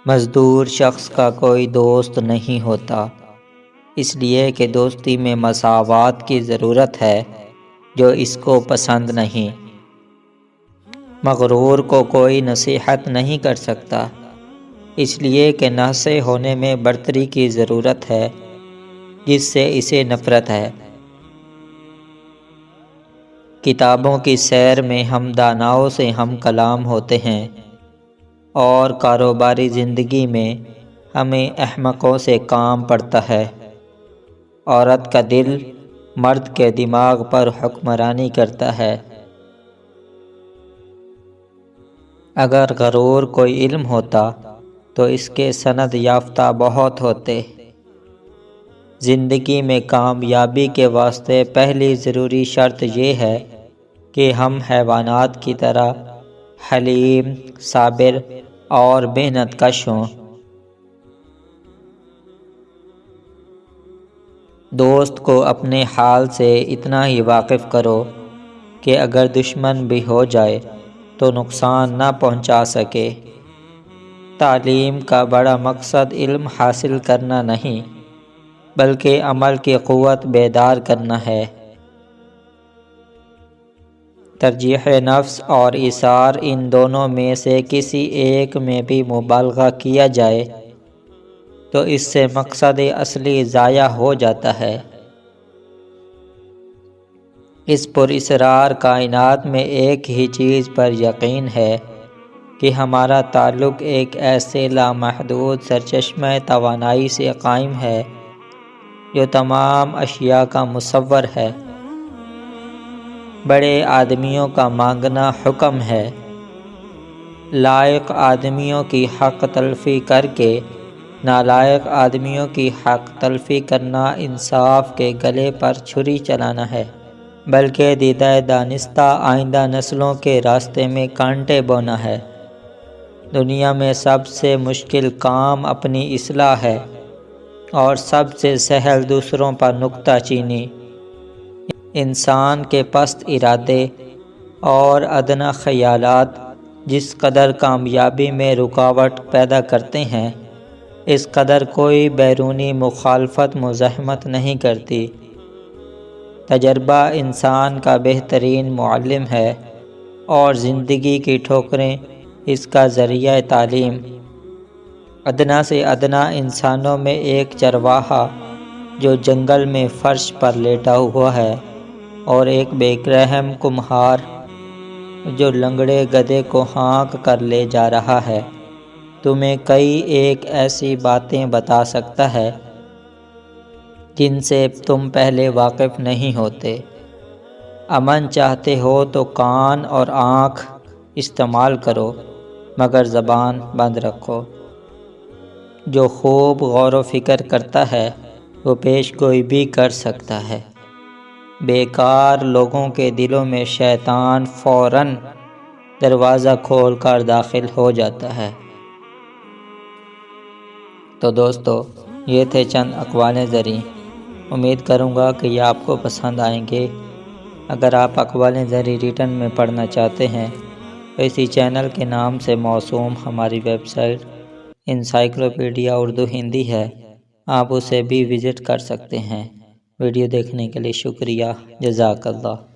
مزدور شخص کا کوئی دوست نہیں ہوتا، اس لیے کہ دوستی میں مساوات کی ضرورت ہے، جو اس کو پسند نہیں۔ مغرور کو کوئی نصیحت نہیں کر سکتا، اس لیے کہ ناصح ہونے میں برتری کی ضرورت ہے، جس سے اسے نفرت ہے۔ کتابوں کی سیر میں ہم داناؤں سے ہم کلام ہوتے ہیں، اور کاروباری زندگی میں ہمیں احمقوں سے کام پڑتا ہے۔ عورت کا دل مرد کے دماغ پر حکمرانی کرتا ہے۔ اگر غرور کوئی علم ہوتا تو اس کے سند یافتہ بہت ہوتے۔ زندگی میں کامیابی کے واسطے پہلی ضروری شرط یہ ہے کہ ہم حیوانات کی طرح حلیم، صابر اور محنت کش ہوں۔ دوست کو اپنے حال سے اتنا ہی واقف کرو کہ اگر دشمن بھی ہو جائے تو نقصان نہ پہنچا سکے۔ تعلیم کا بڑا مقصد علم حاصل کرنا نہیں، بلکہ عمل کی قوت بیدار کرنا ہے۔ ترجیح نفس اور ایثار، ان دونوں میں سے کسی ایک میں بھی مبالغہ کیا جائے تو اس سے مقصد اصلی ضائع ہو جاتا ہے۔ اس پراسرار کائنات میں ایک ہی چیز پر یقین ہے کہ ہمارا تعلق ایک ایسے لامحدود سرچشمہ توانائی سے قائم ہے جو تمام اشیاء کا مصور ہے۔ بڑے آدمیوں کا مانگنا حکم ہے، لائق آدمیوں کی حق تلفی کر کے نالائق آدمیوں کی حق تلفی کرنا انصاف کے گلے پر چھری چلانا ہے، بلکہ دیدہ دانستہ آئندہ نسلوں کے راستے میں کانٹے بونا ہے۔ دنیا میں سب سے مشکل کام اپنی اصلاح ہے، اور سب سے سہل دوسروں پر نکتہ چینی۔ انسان کے پست ارادے اور ادنیٰ خیالات جس قدر کامیابی میں رکاوٹ پیدا کرتے ہیں، اس قدر کوئی بیرونی مخالفت مزاحمت نہیں کرتی۔ تجربہ انسان کا بہترین معلم ہے، اور زندگی کی ٹھوکریں اس کا ذریعہ تعلیم۔ ادنیٰ سے ادنیٰ انسانوں میں ایک چرواہا جو جنگل میں فرش پر لیٹا ہوا ہے، اور ایک بے رحم کمہار جو لنگڑے گدھے کو ہانک کر لے جا رہا ہے، تمہیں کئی ایک ایسی باتیں بتا سکتا ہے جن سے تم پہلے واقف نہیں ہوتے۔ امن چاہتے ہو تو کان اور آنکھ استعمال کرو، مگر زبان بند رکھو۔ جو خوب غور و فکر کرتا ہے وہ پیش گوئی بھی کر سکتا ہے۔ بیکار لوگوں کے دلوں میں شیطان فوراً دروازہ کھول کر داخل ہو جاتا ہے۔ تو دوستو، یہ تھے چند اقوال زریں۔ امید کروں گا کہ یہ آپ کو پسند آئیں گے۔ اگر آپ اقوال زریں ریٹن میں پڑھنا چاہتے ہیں تو اسی چینل کے نام سے موسوم ہماری web site encyclopedia Urdu Hindi ہے، آپ اسے بھی وزٹ کر سکتے ہیں۔ ویڈیو دیکھنے کے لیے شکریہ، جزاک اللہ۔